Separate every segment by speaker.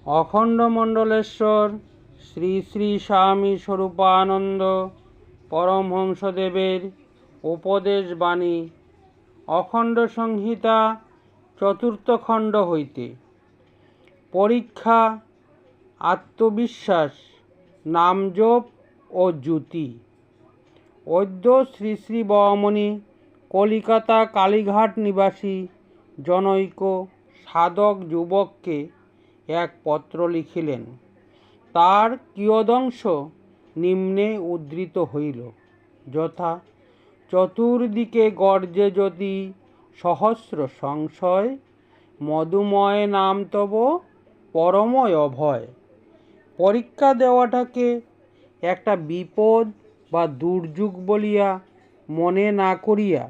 Speaker 1: অখণ্ডমণ্ডলেশ্বর শ্রী শ্রী স্বামী স্বরূপানন্দ পরমহংসদেবের উপদেশ বাণী অখণ্ড সংহিতা চতুর্থ খণ্ড হইতে। পরীক্ষা, আত্মবিশ্বাস, নামজপ ও জ্যোতি। অদ্য শ্রী শ্রী বরামণি কলিকাতা কালীঘাট নিবাসী জনৈক সাধক যুবককে এক পত্র লিখিলেন। তার কিয়দংশ নিম্নে উদ্ধৃত হইল, যথা: চতুর্দিকে গর্জে যদি সহস্র সংশয়, মধুময় নাম তব পরময় অভয়। পরীক্ষা দেওয়াটাকে একটা বিপদ বা দুর্যোগ বলিয়া মনে না করিয়া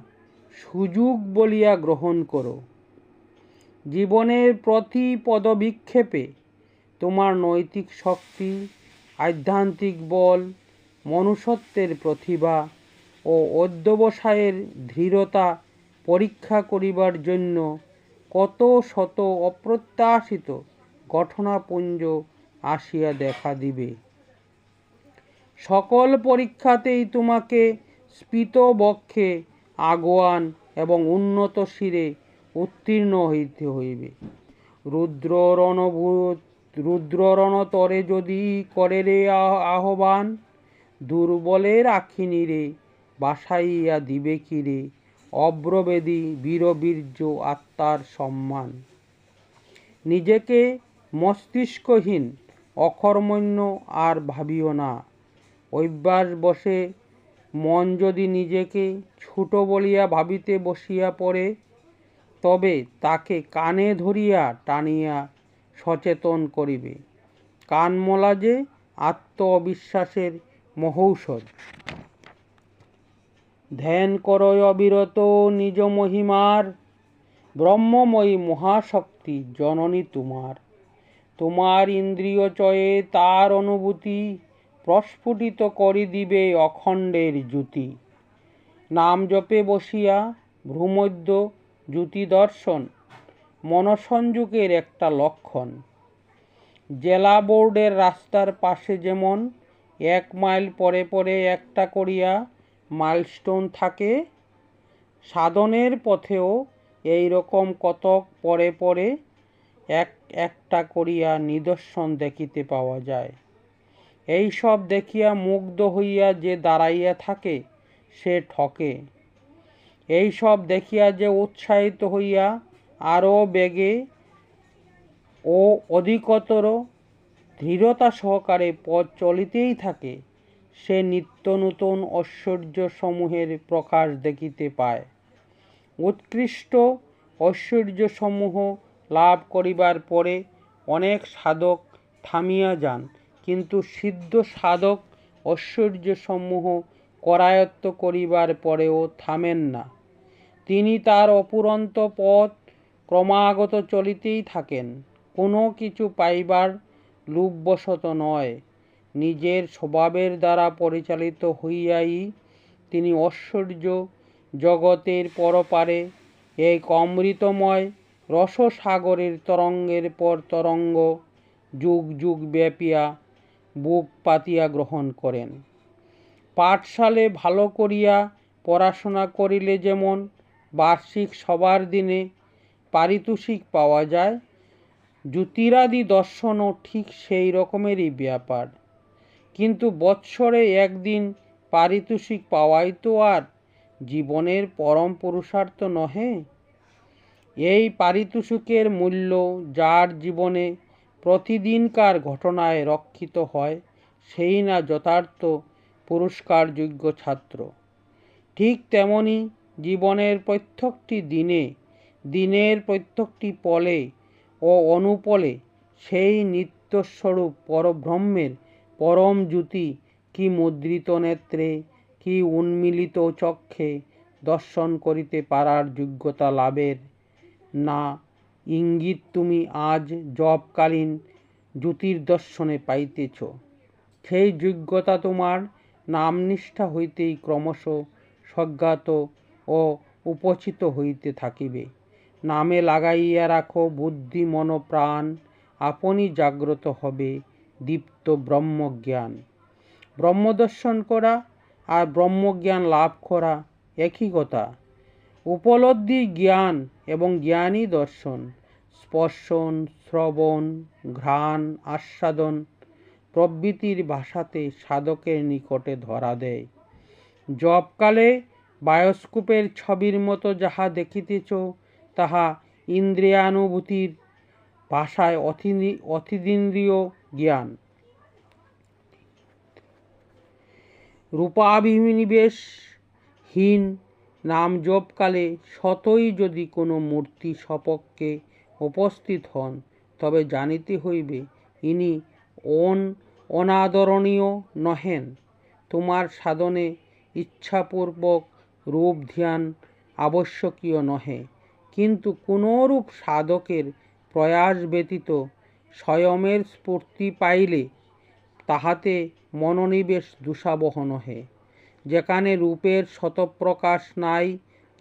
Speaker 1: সুযোগ বলিয়া গ্রহণ করো। জীবনের প্রতি পদবিক্ষেপে তোমার নৈতিক শক্তি, আধ্যাত্মিক বল, মনুষ্যত্বের প্রতিভা ও অধ্যবসায়ের দৃঢ়তা পরীক্ষা করিবার জন্য কত শত অপ্রত্যাশিত ঘটনাপুঞ্জ আসিয়া দেখা দিবে। সকল পরীক্ষাতেই তোমাকে স্ফীত বক্ষে আগুয়ান এবং উন্নত শিরে উত্তীর্ণ হইতে হইবে। রুদ্ররণতরে যদি করে রে আহ্বান, দুর্বলের আখিনীরে বাসাইয়া দিবে কিরে অব্রবেদী বীরবীর্য আত্মার সম্মান। নিজেকে মস্তিষ্কহীন অকর্মণ্য আর ভাবিও না। অভ্যাস বশে মন যদি নিজেকে ছোট বলিয়া ভাবিতে বসিয়া পড়ে, তবে তাকে কানে ধরিয়া টানিয়া সচেতন করিবে। কানমলা যে আত্ম অবিশ্বাসের মহৌষধ। ধ্যান করো অবিরত নিজ মহিমার, ব্রহ্মময়ী মহাশক্তি জননী তোমার। তোমার ইন্দ্রিয় চয়ে তার অনুভূতি, প্রস্ফুটিত করি দিবে অখণ্ডের জ্যোতি। নাম জপে বসিয়া ভ্রূমধ্য জ্যোতি দর্শন মনসংযোগের একটা লক্ষণ। জেলা বোর্ডের রাস্তার পাশে যেমন 1 মাইল পরে পরে একটা করিয়া মাইলস্টোন থাকে, সাধনের পথেও এই রকম কতক পরে পরে একটা করিয়া নিদর্শন দেখিতে পাওয়া যায়। এই সব দেখিয়া মুগ্ধ হইয়া যে দাঁড়াইয়া থাকে সে ঠকে। এই সব দেখিয়া যে উৎসাহিত হইয়া আরও বেগে ও অধিকতর দৃঢ়তা সহকারে পথ চলিতেই থাকে, সে নিত্য নূতন ঐশ্বর্য সমূহের প্রকাশ দেখিতে পায়। উৎকৃষ্ট ঐশ্বর্য সমূহ লাভ করিবার পরে অনেক সাধক থামিয়া যান, কিন্তু সিদ্ধ সাধক ঐশ্বর্য সমূহ করায়ত্ত করিবার পরেও থামেন না। তিনি তার অপুরন্ত পথ ক্রমাগত চলিতেই থাকেন, কোনো কিছু পাইবার লোভবশত নয়। নিজের স্বভাবের দ্বারা পরিচালিত হইয়াই তিনি ঐশ্বর্য জগতের পরপারে এক অমৃতময় রসসাগরের তরঙ্গের পর তরঙ্গ যুগ যুগ ব্যাপিয়া বুক পাতিয়া গ্রহণ করেন। পাঠশালে ভালো করিয়া পড়াশোনা করিলে যেমন বার্ষিক সভার দিনে পারিতোষিক পাওয়া যায়, জ্যোতিরাদি দর্শনও ঠিক সেই রকমেরই ব্যাপার। কিন্তু বৎসরে একদিন পারিতোষিক পাওয়াই তো আর জীবনের পরম পুরুষার্থ নহে। এই পারিতোষিকের মূল্য যার জীবনে প্রতিদিনকার ঘটনায় রক্ষিত হয়, সেই না যথার্থ পুরস্কারযোগ্য ছাত্র। ঠিক তেমনি জীবনের প্রত্যেকটি দিনে, দিনের প্রত্যেকটি পলে ও অনুপলে সেই নিত্যস্বরূপ পরব্রহ্মের পরম জ্যোতি কি মুদ্রিত নেত্রে, কি উন্মিলিত চক্ষে দর্শন করিতে পারার যোগ্যতা লাভের না ইঙ্গিত তুমি আজ জপকালীন জ্যোতির্দর্শনে পাইতেছ। সেই যোগ্যতা তোমার নামনিষ্ঠা হইতেই ক্রমশ সজ্ঞাত ও উপচিত হইতে থাকিবে। নামে লাগাইয়া রাখো বুদ্ধি মন প্রাণ, আপনি জাগ্রত হবে দীপ্ত ব্রহ্মজ্ঞান। ব্রহ্মদর্শন করা আর ব্রহ্মজ্ঞান লাভ করা একই কথা। উপলব্ধি জ্ঞান এবং জ্ঞানই দর্শন। স্পর্শন, শ্রবণ, ঘ্রাণ, আস্বাদন প্রভৃতির ভাষাতে সাধকের নিকটে ধরা দেয়। জপকালে বায়োস্কোপের ছবির মতো যাহা দেখিতেছ, তাহা ইন্দ্রিয়ানুভূতির ভাষায় অতীন্দ্রিয় জ্ঞান। রূপাভিনিবেশহীন নাম জপকালে সতই যদি কোনো মূর্তি সপক্ষে উপস্থিত হন, তবে জানিতে হইবে ইনি অনাদরণীয় নহেন। তোমার সাধনে ইচ্ছাপূর্বক রূপ ধ্যান আবশ্যকীয় নহে, কিন্তু কোনরূপ সাধকের প্রয়াস ব্যতীত স্বয়মের স্ফূর্তি পাইলে তাহাতে মনোনিবেশ দুঃসাবহ নহে। যেখানে রূপের শতপ্রকাশ নাই,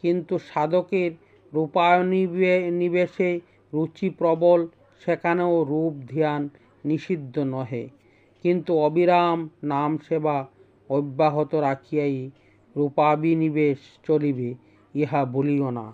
Speaker 1: কিন্তু সাধকের রূপানিবেশে রুচি প্রবল, সেখানেও রূপ ধ্যান নিষিদ্ধ নহে, কিন্তু অবিরাম নাম সেবা অব্যাহত রাখিয়াই রূপাভিনিবেশ চলিবে, ইহা ভুলিও না।